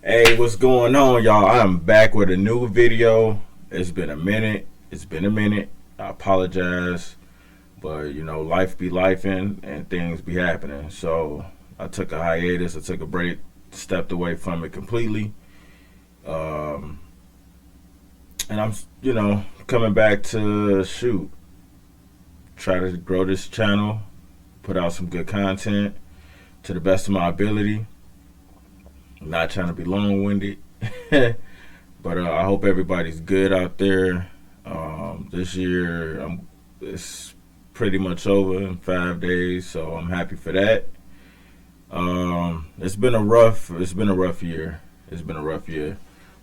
Hey, what's going on, y'all? I'm back with a new video. It's been a minute. I apologize, but life be lifing and things be happening. So I took a hiatus. I took a break, stepped away from it completely, um, and I'm, coming back to shoot, try to grow this channel, put out some good content to the best of my ability. I'm not trying to be long-winded. But I hope everybody's good out there. This year, it's pretty much over in 5 days, so I'm happy for that. It's been a rough year. It's been a rough year.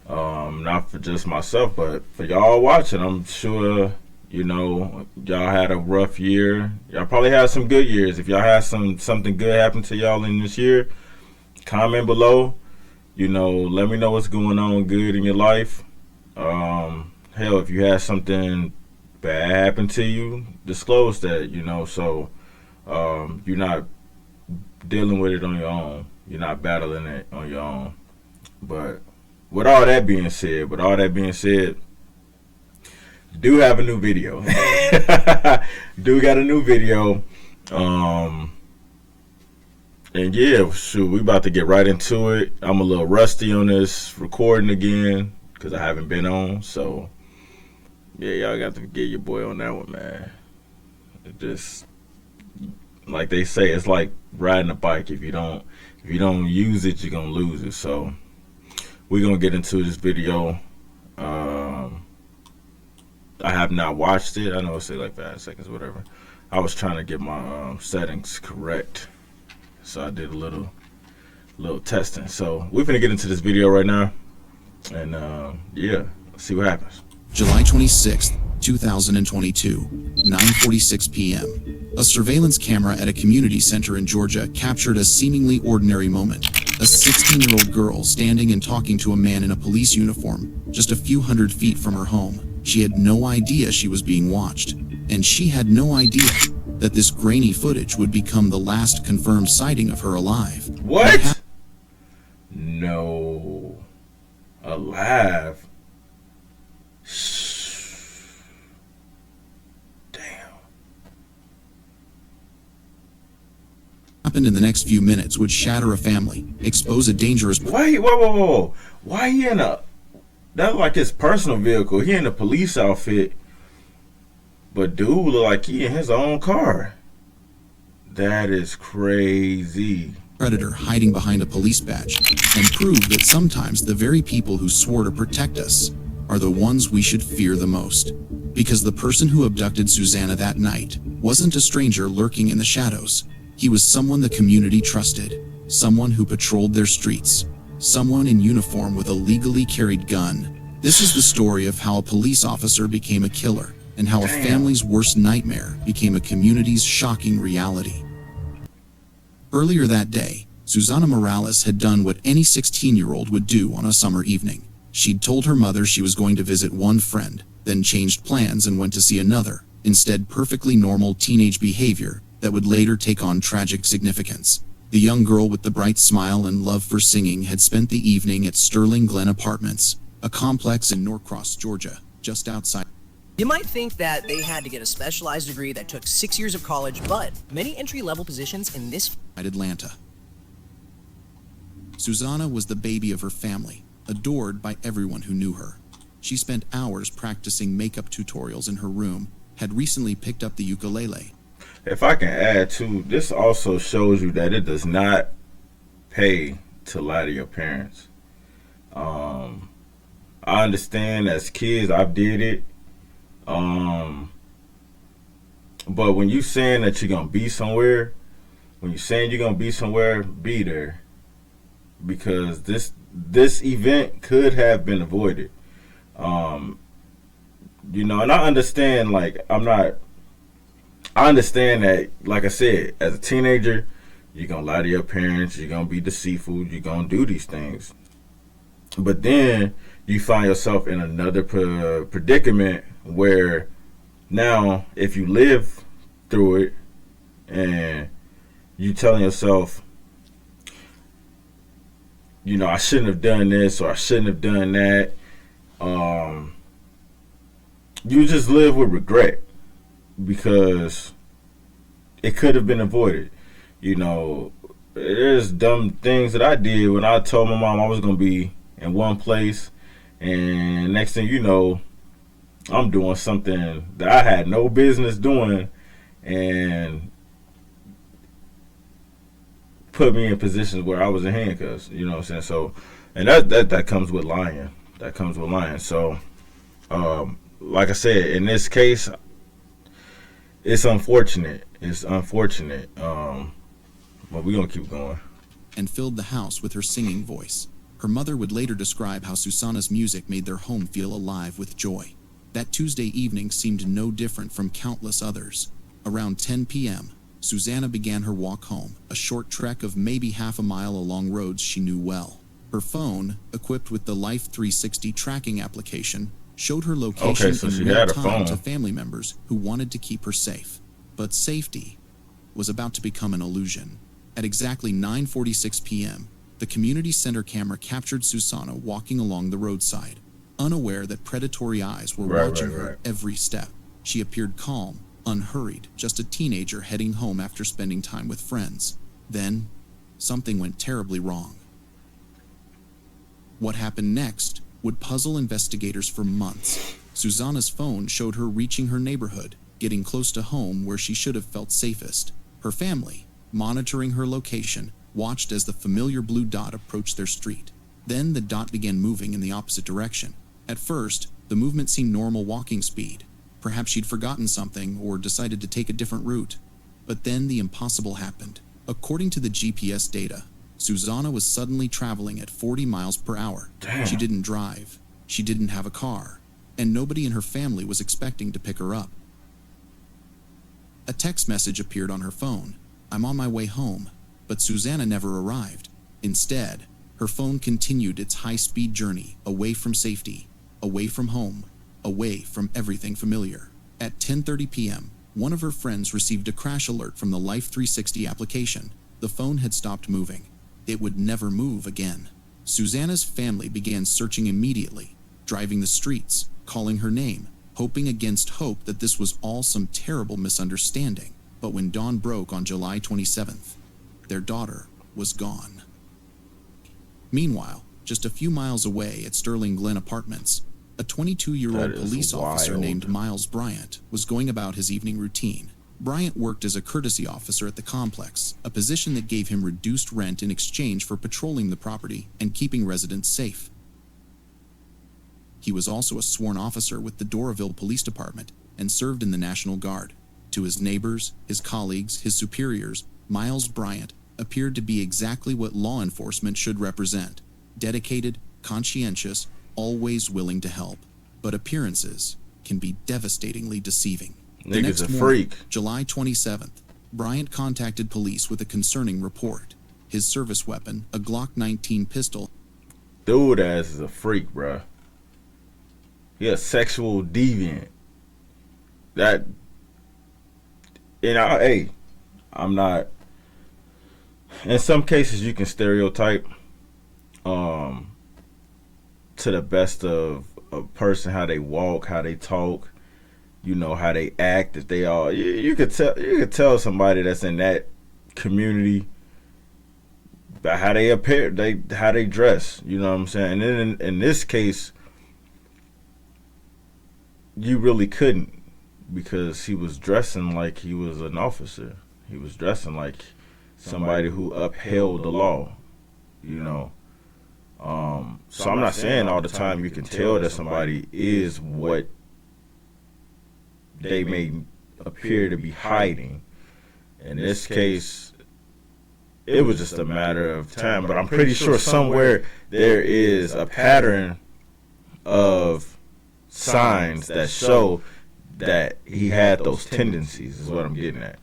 Not for just myself, but for y'all watching. I'm sure y'all had a rough year. Y'all probably had some good years. If y'all had something good happen to y'all in this year, comment below. Let me know what's going on good in your life. Hell, if you had something bad happen to you, disclose that, so you're not dealing with it on your own. You're not battling it on your own. But with all that being said, do have a new video. Do got a new video. And yeah, shoot, we about to get right into it. I'm a little rusty on this recording again because I haven't been on. So yeah, y'all got to forgive your boy on that one, man. It just, like they say, it's like riding a bike. If you don't use it, you're gonna lose it. So we're gonna get into this video. I have not watched it. I know it say like 5 seconds, whatever. I was trying to get my settings correct. So I did a little testing. So we're gonna get into this video right now, and yeah, let's see what happens. July 26th, 2022, 9:46 p.m. A surveillance camera at a community center in Georgia captured a seemingly ordinary moment. A 16-year-old girl standing and talking to a man in a police uniform just a few hundred feet from her home. She had no idea she was being watched, and she had no idea that this grainy footage would become the last confirmed sighting of her alive. What? No. Alive? Damn. Happened in the next few minutes would shatter a family, expose a dangerous... Wait, whoa. Why he in a... That's like his personal vehicle. He in a police outfit. But dude look like he in his own car. That is crazy. Predator hiding behind a police badge, and proved that sometimes the very people who swore to protect us are the ones we should fear the most. Because the person who abducted Susanna that night wasn't a stranger lurking in the shadows. He was someone the community trusted, someone who patrolled their streets, someone in uniform with a legally carried gun. This is the story of how a police officer became a killer, and how a family's worst nightmare became a community's shocking reality. Earlier that day, Susanna Morales had done what any 16-year-old would do on a summer evening. She'd told her mother she was going to visit one friend, then changed plans and went to see another, instead perfectly normal teenage behavior that would later take on tragic significance. The young girl with the bright smile and love for singing had spent the evening at Sterling Glen Apartments, a complex in Norcross, Georgia, just outside. You might think that they had to get a specialized degree that took 6 years of college, but many entry-level positions in this Atlanta. Susanna was the baby of her family, adored by everyone who knew her. She spent hours practicing makeup tutorials in her room, had recently picked up the ukulele. If I can add too, this also shows you that it does not pay to lie to your parents. I understand as kids I've did it. But when you saying that you're gonna be somewhere, be there, because this event could have been avoided. And I understand. I understand that, like I said, as a teenager, you're gonna lie to your parents, you're gonna be deceitful, you're gonna do these things. But then you find yourself in another predicament where now, if you live through it and you telling yourself, I shouldn't have done this or I shouldn't have done that. You just live with regret because it could have been avoided. There's dumb things that I did when I told my mom I was going to be in one place, and next thing you know, I'm doing something that I had no business doing, and put me in positions where I was in handcuffs. You know what I'm saying? So, and that comes with lying. That comes with lying. So, like I said, in this case, it's unfortunate. It's unfortunate. But we're going to keep going. And filled the house with her singing voice. Her mother would later describe how Susanna's music made their home feel alive with joy. That Tuesday evening seemed no different from countless others. Around 10 p.m., Susanna began her walk home, a short trek of maybe half a mile along roads she knew well. Her phone, equipped with the Life 360 tracking application, showed her location in real time to family members who wanted to keep her safe. But safety was about to become an illusion. At exactly 9:46 p.m., the community center camera captured Susanna walking along the roadside, unaware that predatory eyes were watching her every step. She appeared calm, unhurried, just a teenager heading home after spending time with friends. Then, something went terribly wrong. What happened next would puzzle investigators for months. Susanna's phone showed her reaching her neighborhood, getting close to home where she should have felt safest. Her family, monitoring her location, watched as the familiar blue dot approached their street. Then the dot began moving in the opposite direction. At first, the movement seemed normal walking speed. Perhaps she'd forgotten something or decided to take a different route. But then the impossible happened. According to the GPS data, Susanna was suddenly traveling at 40 miles per hour. Damn. She didn't drive. She didn't have a car. And nobody in her family was expecting to pick her up. A text message appeared on her phone. "I'm on my way home." But Susanna never arrived. Instead, her phone continued its high-speed journey away from safety, away from home, away from everything familiar. At 10:30 p.m., one of her friends received a crash alert from the Life 360 application. The phone had stopped moving. It would never move again. Susanna's family began searching immediately, driving the streets, calling her name, hoping against hope that this was all some terrible misunderstanding. But when dawn broke on July 27th, their daughter was gone. Meanwhile, just a few miles away at Sterling Glen Apartments, a 22-year-old police officer named Miles Bryant was going about his evening routine. Bryant worked as a courtesy officer at the complex, a position that gave him reduced rent in exchange for patrolling the property and keeping residents safe. He was also a sworn officer with the Doraville Police Department and served in the National Guard. To his neighbors, his colleagues, his superiors, Miles Bryant appeared to be exactly what law enforcement should represent: dedicated, conscientious, always willing to help. But appearances can be devastatingly deceiving. The next morning, July 27th, Bryant contacted police with a concerning report. His service weapon, a Glock 19 pistol. Dude ass is a freak, bruh. He a sexual deviant. I'm not. In some cases, you can stereotype to the best of a person, how they walk, how they talk, how they act. If they are, you could tell somebody that's in that community by how they appear, how they dress. You know what I'm saying? And then in this case, you really couldn't, because he was dressing like he was an officer. He was dressing like somebody who upheld the law, So I'm not saying all the time you can tell that somebody is what they may appear to be hiding. In this case, it was just a matter of time, but I'm pretty sure somewhere there is a pattern of signs that show that he had those tendencies, is what I'm getting at.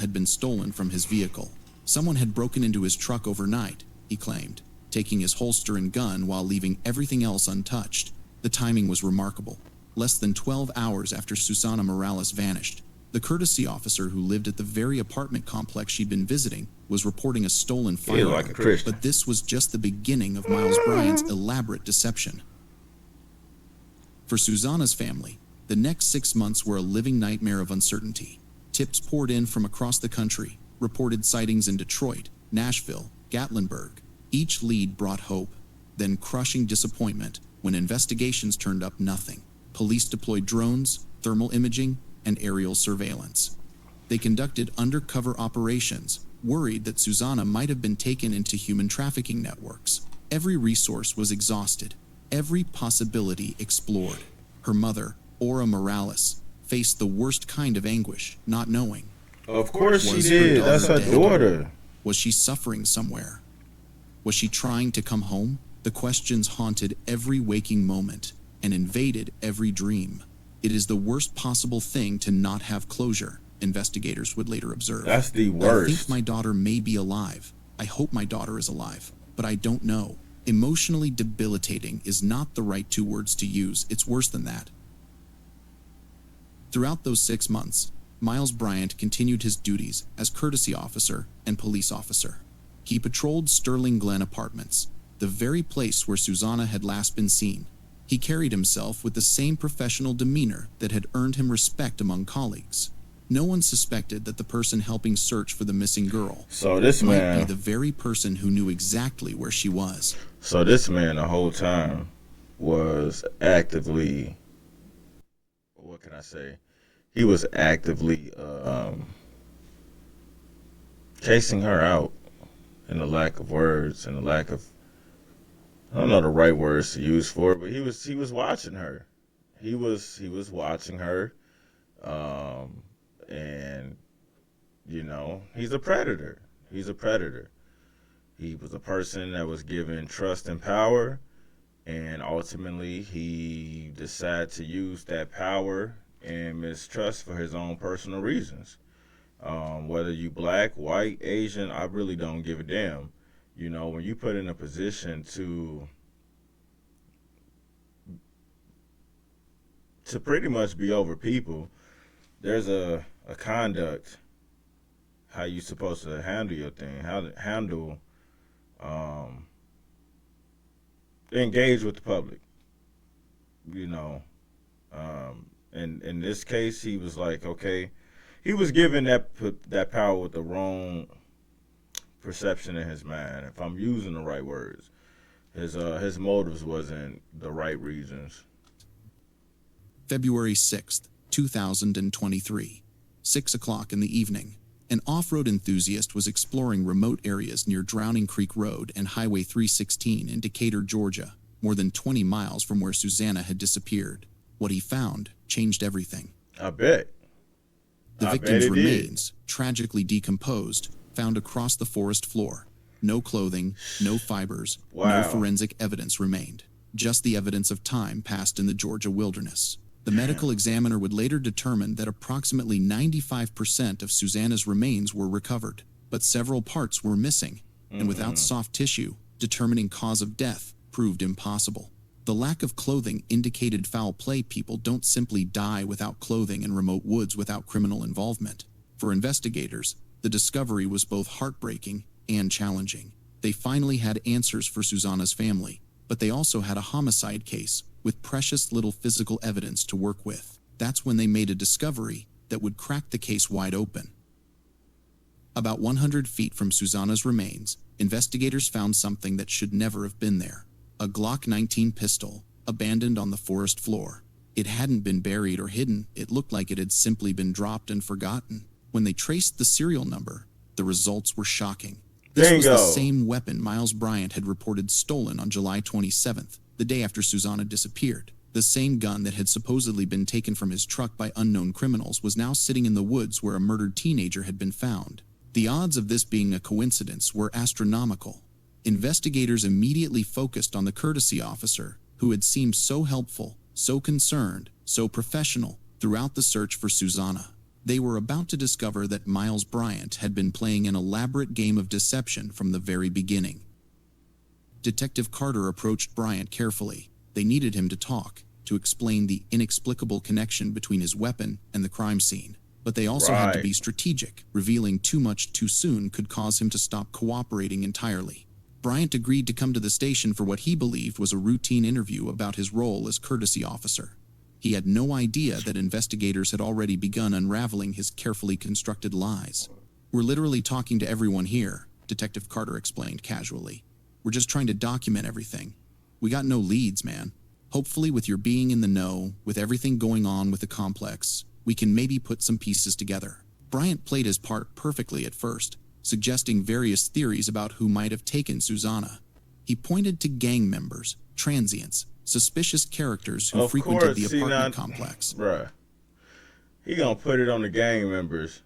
Had been stolen from his vehicle. Someone had broken into his truck overnight, he claimed, taking his holster and gun while leaving everything else untouched. The timing was remarkable. Less than 12 hours after Susanna Morales vanished, The courtesy officer who lived at the very apartment complex she'd been visiting was reporting a stolen firearm, like a Christian. but this was just the beginning of Miles Bryant's elaborate deception. For Susanna's family, the next 6 months were a living nightmare of uncertainty. Tips poured in from across the country, reported sightings in Detroit, Nashville, Gatlinburg. Each lead brought hope, then crushing disappointment when investigations turned up nothing. Police deployed drones, thermal imaging, and aerial surveillance. They conducted undercover operations, worried that Susanna might have been taken into human trafficking networks. Every resource was exhausted, every possibility explored. Her mother, Aura Morales, faced the worst kind of anguish, not knowing. Of course she Was her did. That's her dead? daughter. Was she suffering somewhere? Was she trying to come home? The questions haunted every waking moment and invaded every dream. It is the worst possible thing to not have closure, investigators would later observe. That's the I worst. think my daughter may be alive. I hope my daughter is alive, but I don't know. Emotionally debilitating is not the right 2 words to use. It's worse than that. Throughout those 6 months, Miles Bryant continued his duties as courtesy officer and police officer. He patrolled Sterling Glen Apartments, the very place where Susanna had last been seen. He carried himself with the same professional demeanor that had earned him respect among colleagues. No one suspected that the person helping search for the missing girl So this might be man, the very person who knew exactly where she was. the whole time was actively, what can I say? He was actively chasing her out, in the lack of words and the lack of, I don't know the right words to use for it, but he was watching her. He was watching her, and you know, he's a predator. He's a predator. He was a person that was given trust and power, and ultimately he decided to use that power and mistrust for his own personal reasons. Whether you black, white, Asian, I really don't give a damn. You know, when you put in a position to pretty much be over people, there's a conduct how you supposed to handle your thing, how to handle, engage with the public. You know, and in this case, he was like, okay, he was given that power with the wrong perception in his mind. If I'm using the right words, his motives wasn't the right reasons. February 6th, 2023, 6 o'clock in the evening. An off-road enthusiast was exploring remote areas near Drowning Creek Road and Highway 316 in Decatur, Georgia, more than 20 miles from where Susanna had disappeared. What he found changed everything. I bet. The I victim's bet it did. remains, tragically decomposed, found across the forest floor. No clothing, no fibers, Wow. no forensic evidence remained. Just the evidence of time passed in the Georgia wilderness. The medical examiner would later determine that approximately 95% of Susanna's remains were recovered, but several parts were missing, and without soft tissue, determining cause of death proved impossible. The lack of clothing indicated foul play. People don't simply die without clothing in remote woods without criminal involvement. For investigators, the discovery was both heartbreaking and challenging. They finally had answers for Susanna's family, but they also had a homicide case with precious little physical evidence to work with. That's when they made a discovery that would crack the case wide open. About 100 feet from Susanna's remains, investigators found something that should never have been there. A Glock 19 pistol, abandoned on the forest floor. It hadn't been buried or hidden. It looked like it had simply been dropped and forgotten. When they traced the serial number, the results were shocking. This was the Bingo. same weapon Miles Bryant had reported stolen on July 27th, the day after Susanna disappeared. The same gun that had supposedly been taken from his truck by unknown criminals was now sitting in the woods where a murdered teenager had been found. The odds of this being a coincidence were astronomical. Investigators immediately focused on the courtesy officer, who had seemed so helpful, so concerned, so professional throughout the search for Susanna. They were about to discover that Miles Bryant had been playing an elaborate game of deception from the very beginning. Detective Carter approached Bryant carefully. They needed him to talk, to explain the inexplicable connection between his weapon and the crime scene. But they also had to Right. be strategic. Revealing too much too soon could cause him to stop cooperating entirely. Bryant agreed to come to the station for what he believed was a routine interview about his role as courtesy officer. He had no idea that investigators had already begun unraveling his carefully constructed lies. "We're literally talking to everyone here," Detective Carter explained casually. "We're just trying to document everything. We got no leads, man. Hopefully with your being in the know, with everything going on with the complex, we can maybe put some pieces together." Bryant played his part perfectly at first, suggesting various theories about who might have taken Susanna. He pointed to gang members, transients, suspicious characters who Of frequented course, the see apartment now, complex. bruh. He gonna put it on the gang members.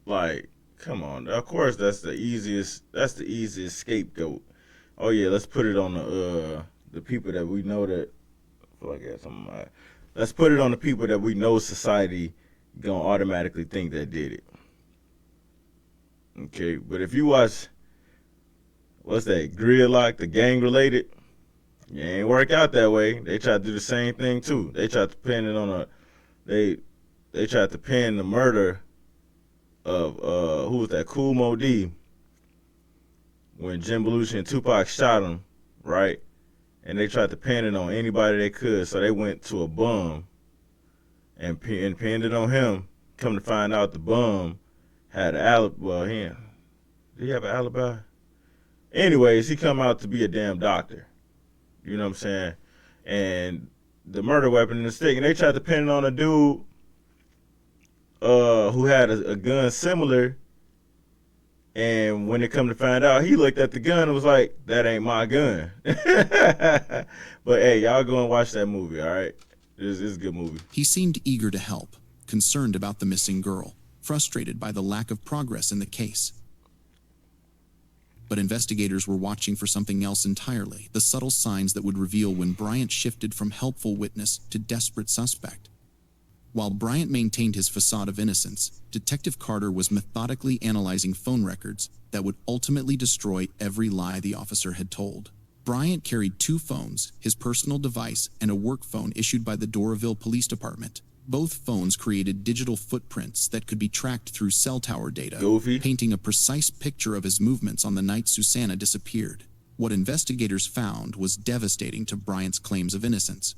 Like, come on. Of course, that's the easiest. That's the easiest scapegoat. Oh yeah, let's put it on the people that we know that. I feel like that's something. Let's put it on the people that we know society gonna automatically think that did it. Okay, but if you watch, what's that, Gridlock, the gang related, it ain't work out that way. They tried to do the same thing too. They tried to pin it on they tried to pin the murder of who was that, Kool Moe Dee, when Jim Belushi and Tupac shot him, right? And they tried to pin it on anybody they could, so they went to a bum and pinned it on him. Come to find out, the bum had an alibi. Well, did he have an alibi? Anyways, he come out to be a damn doctor. You know what I'm saying? And the murder weapon and the stick, and they tried to pin it on a dude who had a gun similar. And when they come to find out, he looked at the gun and was like, "That ain't my gun." But hey, y'all go and watch that movie, all right? It's a good movie. He seemed eager to help, concerned about the missing girl, frustrated by the lack of progress in the case. But investigators were watching for something else entirely, the subtle signs that would reveal when Bryant shifted from helpful witness to desperate suspect. While Bryant maintained his facade of innocence, Detective Carter was methodically analyzing phone records that would ultimately destroy every lie the officer had told. Bryant carried 2 phones, his personal device, and a work phone issued by the Doraville Police Department. Both phones created digital footprints that could be tracked through cell tower data, Goofy. painting a precise picture of his movements on the night Susanna disappeared. What investigators found was devastating to Bryant's claims of innocence.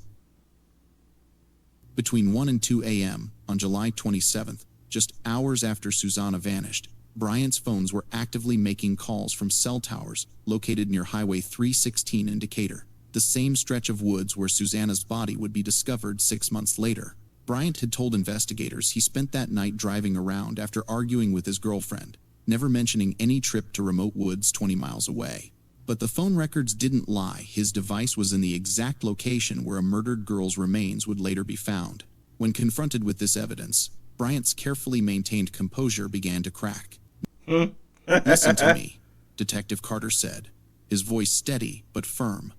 Between 1 and 2 a.m. on July 27th, just hours after Susanna vanished, Bryant's phones were actively making calls from cell towers located near Highway 316 in Decatur, the same stretch of woods where Susanna's body would be discovered 6 months later. Bryant had told investigators he spent that night driving around after arguing with his girlfriend, never mentioning any trip to remote woods 20 miles away. But the phone records didn't lie. His device was in the exact location where a murdered girl's remains would later be found. When confronted with this evidence, Bryant's carefully maintained composure began to crack. "Listen to me," Detective Carter said, his voice steady but firm.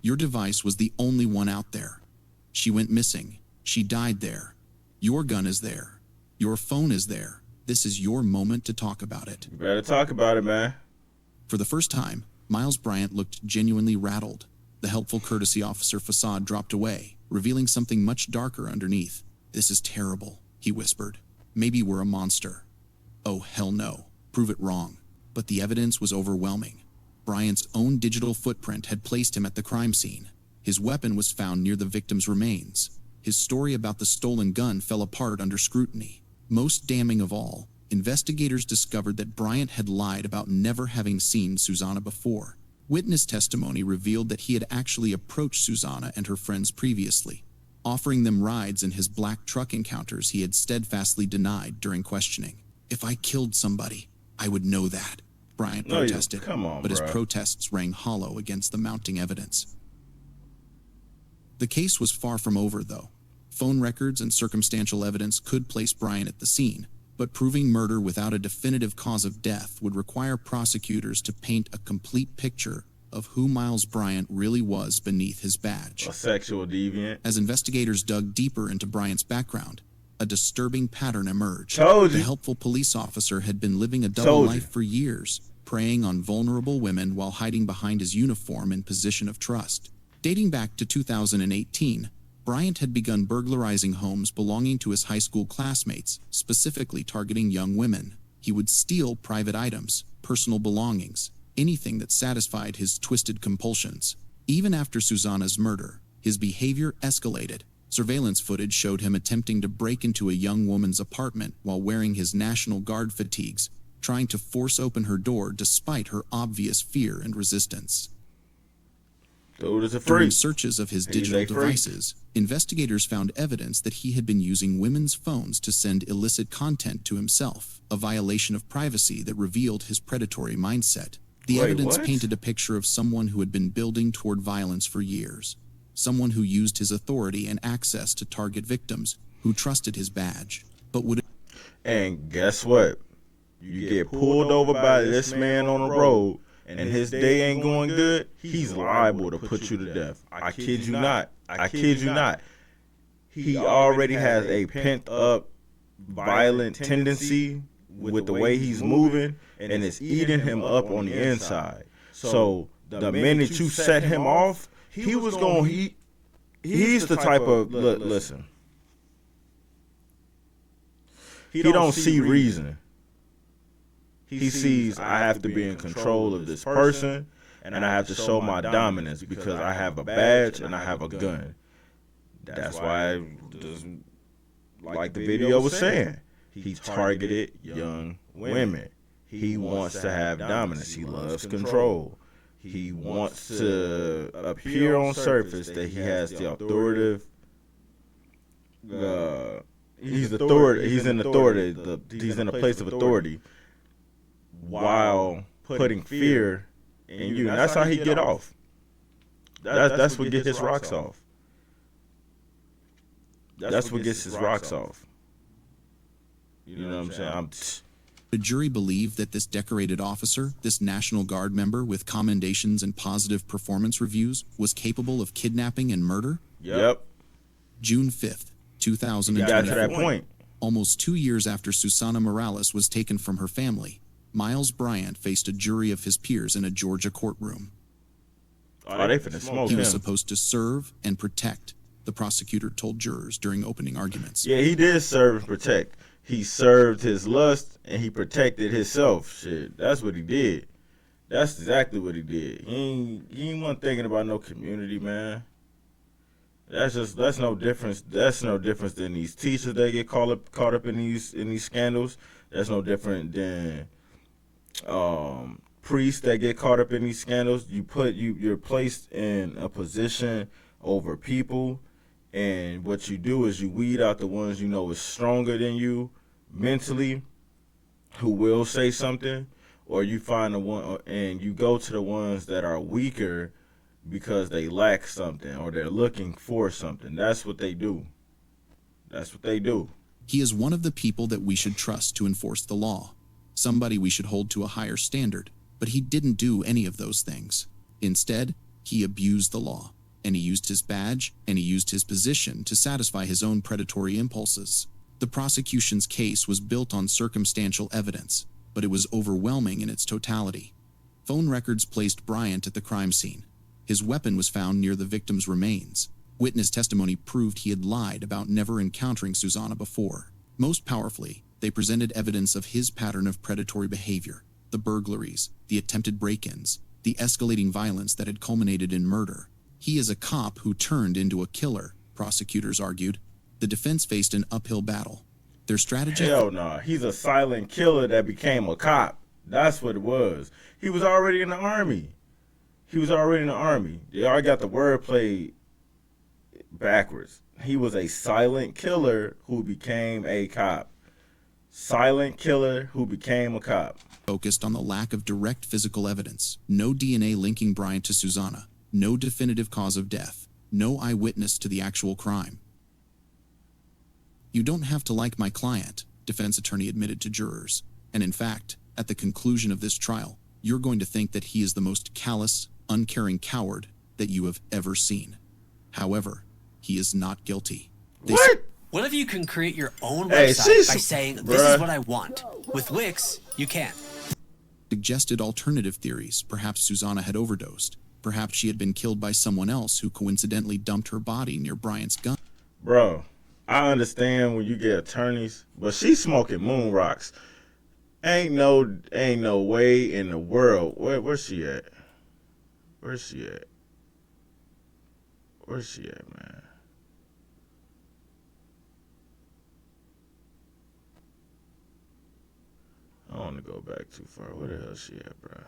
"Your device was the only one out there. She went missing. She died there. Your gun is there. Your phone is there. This is your moment to talk about it." You better talk about it, man. For the first time, Miles Bryant looked genuinely rattled. The helpful courtesy officer facade dropped away, revealing something much darker underneath. "This is terrible," he whispered. "Maybe we're a monster." "Oh, hell no. Prove it wrong." But the evidence was overwhelming. Bryant's own digital footprint had placed him at the crime scene. His weapon was found near the victim's remains. His story about the stolen gun fell apart under scrutiny. Most damning of all, investigators discovered that Bryant had lied about never having seen Susanna before. Witness testimony revealed that he had actually approached Susanna and her friends previously, offering them rides in his black truck encounters he had steadfastly denied during questioning. "If I killed somebody, I would know that," Bryant protested, come on, but his bruh. protests rang hollow against the mounting evidence. The case was far from over, though. Phone records and circumstantial evidence could place Bryant at the scene, but proving murder without a definitive cause of death would require prosecutors to paint a complete picture of who Miles Bryant really was beneath his badge. A sexual deviant. As investigators dug deeper into Bryant's background, a disturbing pattern emerged. Told you. The helpful police officer had been living a double Told you. life for years, preying on vulnerable women while hiding behind his uniform in position of trust. Dating back to 2018, Bryant had begun burglarizing homes belonging to his high school classmates, specifically targeting young women. He would steal private items, personal belongings, anything that satisfied his twisted compulsions. Even after Susanna's murder, his behavior escalated. Surveillance footage showed him attempting to break into a young woman's apartment while wearing his National Guard fatigues, trying to force open her door despite her obvious fear and resistance. Dude is a During freak. searches of his He's digital a freak. devices, investigators found evidence that he had been using women's phones to send illicit content to himself, a violation of privacy that revealed his predatory mindset. The Wait, evidence what? painted a picture of someone who had been building toward violence for years, someone who used his authority and access to target victims, who trusted his badge, but would... And guess what? You get pulled over by this man on the road, and his day ain't going good, he's liable to put you to death. I kid you not. I kid you not. He already has a pent-up violent tendency with the way he's moving, and it's eating him up on the inside. So the minute you set him off, he was going, he's the type of, look, listen. He don't see reason. He sees I have to be in control of this person, and I have to show my dominance because I have a badge and I have a gun. That's why, like the video was saying, he targeted young women. He wants to have dominance. He loves control. He wants to appear on surface that he has the authoritative. He's authority. He's in authority. He's in a place of authority, while putting fear in you. And that's how he get off. That's what gets his rocks off. That's what gets his rocks off. You know what I'm saying? The jury believed that this decorated officer, this National Guard member with commendations and positive performance reviews, was capable of kidnapping and murder? Yep. June 5th, Got to 2024. that point. Almost 2 years after Susana Morales was taken from her family, Miles Bryant faced a jury of his peers in a Georgia courtroom. Oh, they finna smoke He was him. supposed to serve and protect, the prosecutor told jurors during opening arguments. Yeah, he did serve and protect. He served his lust and he protected himself. Shit, that's what he did. That's exactly what he did. He ain't wasn't thinking about no community, man. That's no difference. That's no difference than these teachers that get caught up in these scandals. That's no different than priests that get caught up in these scandals. You're placed in a position over people, and what you do is you weed out the ones you know is stronger than you mentally, who will say something, or you find the one and you go to the ones that are weaker because they lack something or they're looking for something. That's what they do. That's what they do. He is one of the people that we should trust to enforce the law, somebody we should hold to a higher standard, but he didn't do any of those things. Instead, he abused the law, and he used his badge and he used his position to satisfy his own predatory impulses. The prosecution's case was built on circumstantial evidence, but it was overwhelming in its totality. Phone records placed Bryant at the crime scene. His weapon was found near the victim's remains. Witness testimony proved he had lied about never encountering Susanna before. Most powerfully, they presented evidence of his pattern of predatory behavior, the burglaries, the attempted break-ins, the escalating violence that had culminated in murder. He is a cop who turned into a killer, prosecutors argued. The defense faced an uphill battle. Their strategy... Hell no. He's a silent killer that became a cop. That's what it was. He was already in the army. Y'all got the wordplay backwards. He was a silent killer who became a cop. Silent killer who became a cop. Focused on the lack of direct physical evidence. No DNA linking Bryant to Susanna. No definitive cause of death. No eyewitness to the actual crime. You don't have to like my client, defense attorney admitted to jurors. And in fact, at the conclusion of this trial, you're going to think that he is the most callous, uncaring coward that you have ever seen. However, he is not guilty. What if you can create your own Hey, website by saying, this bruh. is what I want? With Wix, you can. Suggested alternative theories, perhaps Susanna had overdosed. Perhaps she had been killed by someone else who coincidentally dumped her body near Bryant's gun. Bro, I understand when you get attorneys, but she's smoking moon rocks. Ain't no way in the world. Where's she at? Where's she at? Where's she at, man? I don't want to go back too far. Where the hell is she at, bro?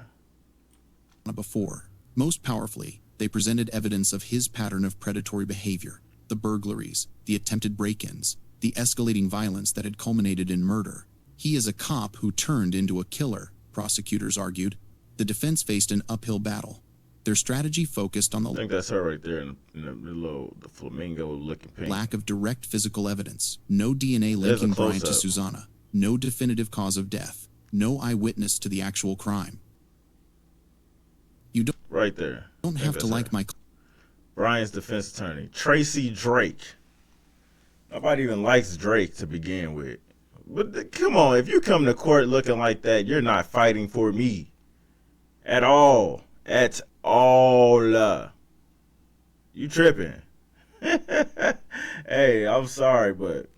Before. Most powerfully, they presented evidence of his pattern of predatory behavior, the burglaries, the attempted break-ins, the escalating violence that had culminated in murder. He is a cop who turned into a killer, prosecutors argued. The defense faced an uphill battle. Their strategy focused on I think the that's her right there in the flamingo-looking pink. lack of direct physical evidence, no DNA There's a linking Bryant to close-up. Susanna, no definitive cause of death, no eyewitness to the actual crime. You Right there. don't I think have to that's like her. my Brian's defense attorney, Tracy Drake. Nobody even likes Drake to begin with. But come on, if you come to court looking like that, you're not fighting for me. At all. At all. You tripping. Hey, I'm sorry, but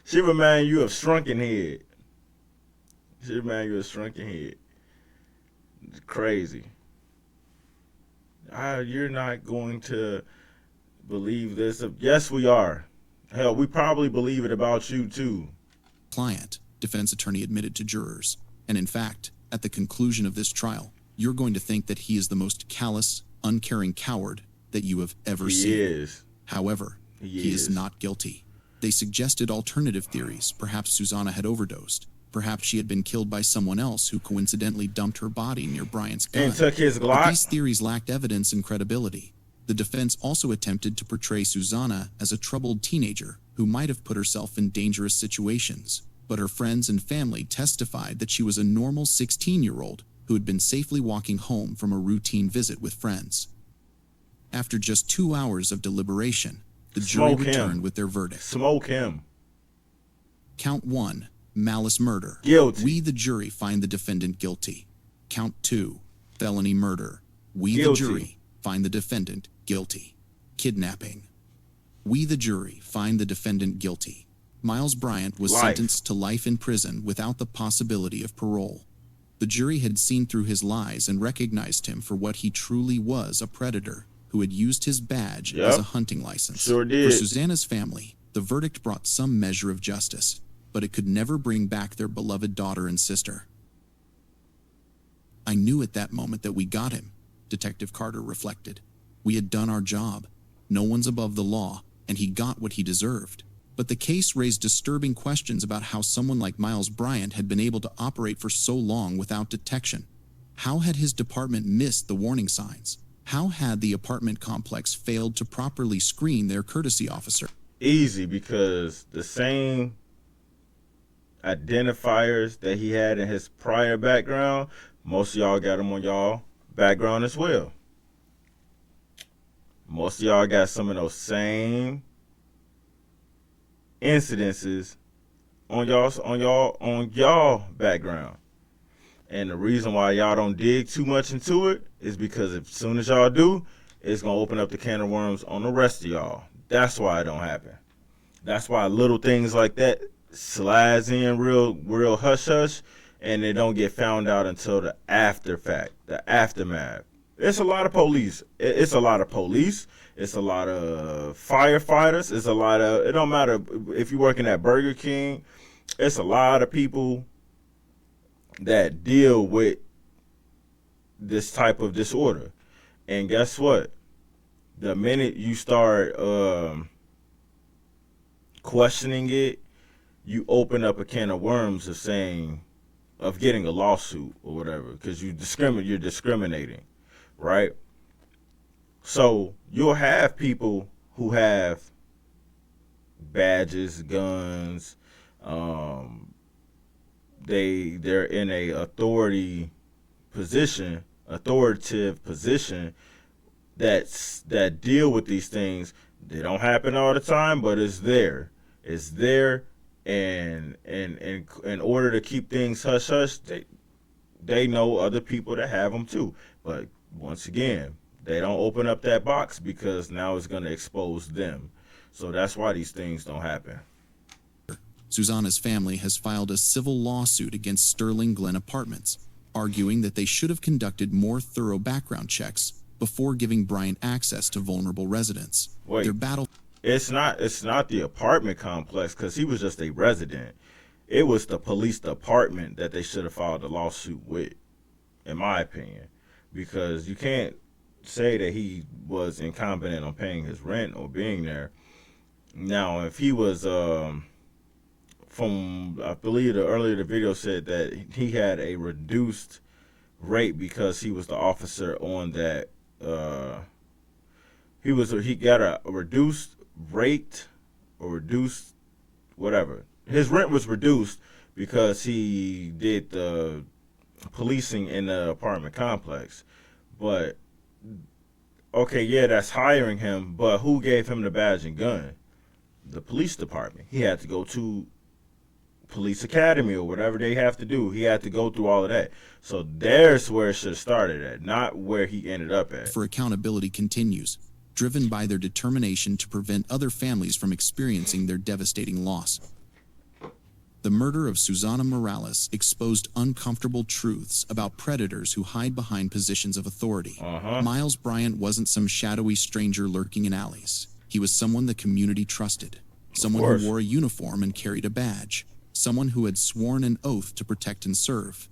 she remind you of Shrunken Head. She remind you of Shrunken Head. It's crazy. You're not going to believe this. Yes, we are. Hell, we probably believe it about you, too. client, defense attorney admitted to jurors. And in fact, at the conclusion of this trial, you're going to think that he is the most callous, uncaring coward that you have ever He seen. is. However, he is not guilty. They suggested alternative theories. Perhaps Susanna had overdosed. Perhaps she had been killed by someone else who coincidentally dumped her body near Bryant's gun. And took his But Glock. these theories lacked evidence and credibility. The defense also attempted to portray Susanna as a troubled teenager who might have put herself in dangerous situations, but her friends and family testified that she was a normal 16-year-old who had been safely walking home from a routine visit with friends. After just 2 hours of deliberation, the jury Smoke him. returned with their verdict. Smoke him. Count 1, malice murder. Guilty. We, the jury, find the defendant guilty. Count 2, felony murder. We, Guilty. the jury, find the defendant guilty. Kidnapping. We, the jury, find the defendant guilty. Miles Bryant was Life. sentenced to life in prison without the possibility of parole. The jury had seen through his lies and recognized him for what he truly was, a predator who had used his badge Yep. as a hunting license. Sure did. For Susanna's family, the verdict brought some measure of justice, but it could never bring back their beloved daughter and sister. I knew at that moment that we got him, Detective Carter reflected. We had done our job. No one's above the law, and he got what he deserved. But the case raised disturbing questions about how someone like Miles Bryant had been able to operate for so long without detection. How had his department missed the warning signs? How had the apartment complex failed to properly screen their courtesy officer? Easy, because the same identifiers that he had in his prior background, most of y'all got them on y'all background as well. Most of y'all got some of those same incidences on y'all background. And the reason why y'all don't dig too much into it is because as soon as y'all do, it's gonna open up the can of worms on the rest of y'all. That's why it don't happen. That's why little things like that slides in real hush hush, and they don't get found out until the after fact, the aftermath. It's a lot of police. It's a lot of police. It's a lot of firefighters. It's a lot of, it don't matter if you're working at Burger King, it's a lot of people that deal with this type of disorder. And guess what? The minute you start questioning it, you open up a can of worms of getting a lawsuit or whatever, because you're discriminating, right? So you'll have people who have badges, guns, they're in a authoritative position that deal with these things. They don't happen all the time, but it's there. It's there, and in order to keep things hush hush, they know other people that have them too. But once again, They don't open up that box because now it's going to expose them. So that's why these things don't happen. Susanna's family has filed a civil lawsuit against Sterling Glen Apartments, arguing that they should have conducted more thorough background checks before giving Bryant access to vulnerable residents. Wait, Their battle it's not the apartment complex, because he was just a resident. It was the police department that they should have filed a lawsuit with, in my opinion, because you can't say that he was incompetent on paying his rent or being there. Now, if he was, I believe earlier the video said that he had a reduced rate because he was the officer on that. He got a reduced rate or reduced whatever. His rent was reduced because he did the policing in the apartment complex. But okay, yeah, that's hiring him. But who gave him the badge and gun? The police department. He had to go to police academy or whatever they have to do. He had to go through all of that. So there's where it should have started at, not where he ended up at. for accountability continues, driven by their determination to prevent other families from experiencing their devastating loss. The murder of Susana Morales exposed uncomfortable truths about predators who hide behind positions of authority. Miles Bryant wasn't some shadowy stranger lurking in alleys. He was someone the community trusted, someone who wore a uniform and carried a badge, someone who had sworn an oath to protect and serve.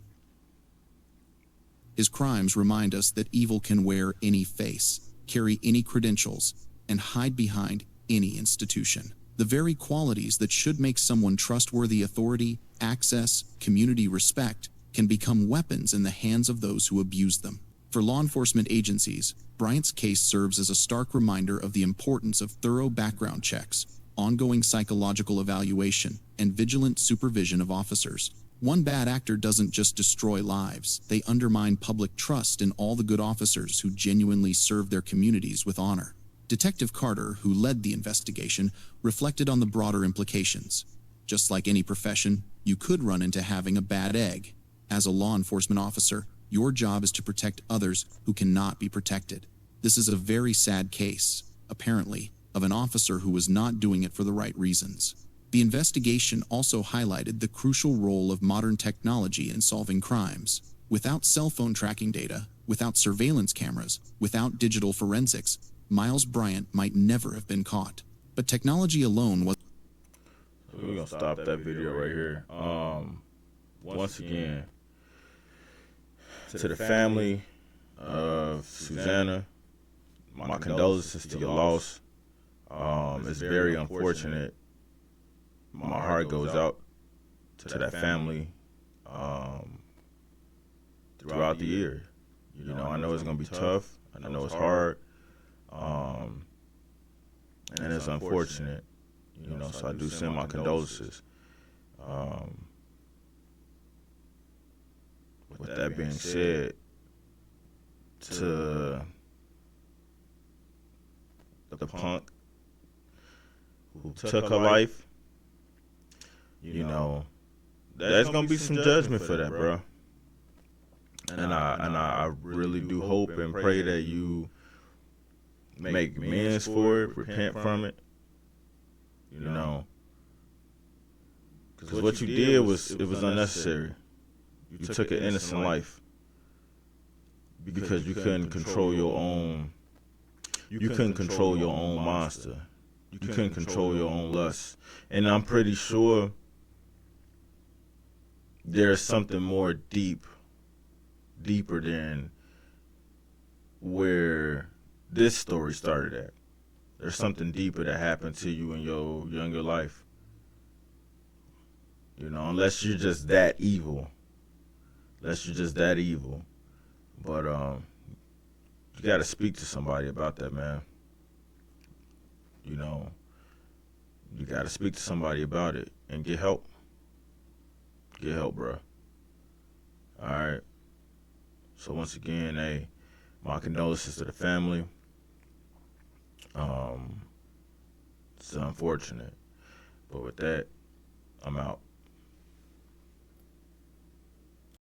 His crimes remind us that evil can wear any face, carry any credentials, and hide behind any institution. The very qualities that should make someone trustworthy: authority, access, community respect, can become weapons in the hands of those who abuse them. For law enforcement agencies, Bryant's case serves as a stark reminder of the importance of thorough background checks, ongoing psychological evaluation, and vigilant supervision of officers. One bad actor doesn't just destroy lives, they undermine public trust in all the good officers who genuinely serve their communities with honor. Detective Carter, who led the investigation, reflected on the broader implications. Just like any profession, you could run into having a bad egg. As a law enforcement officer, your job is to protect others who cannot be protected. This is a very sad case, apparently, of an officer who was not doing it for the right reasons. The investigation also highlighted the crucial role of modern technology in solving crimes. Without cell phone tracking data, without surveillance cameras, without digital forensics, Miles Bryant might never have been caught. But technology alone was... We're going to stop that video right here. Once again, to the family of Susanna, my condolences to your loss. It's very unfortunate. My heart goes out to that family throughout the year. You know, I know it's going to be tough. I know it's hard. And it's unfortunate. You know, so I do send my condolences. With that being said, to the punk who took her life, you know, there's gonna be some judgment for that, bro. And I really do hope and pray that you make amends for it, repent from it. You know, because what you did was unnecessary. You took an innocent life because you couldn't control your own. You couldn't control your own monster. You couldn't control your own lust. And I'm pretty sure there's something more deeper than where this story started at. There's something deeper that happened to you in your younger life. You know, unless you're just that evil. But you got to speak to somebody about that, man. You know, you got to speak to somebody about it and get help. Get help, bro. All right. So once again, hey, my condolences to the family. It's unfortunate. But with that, I'm out.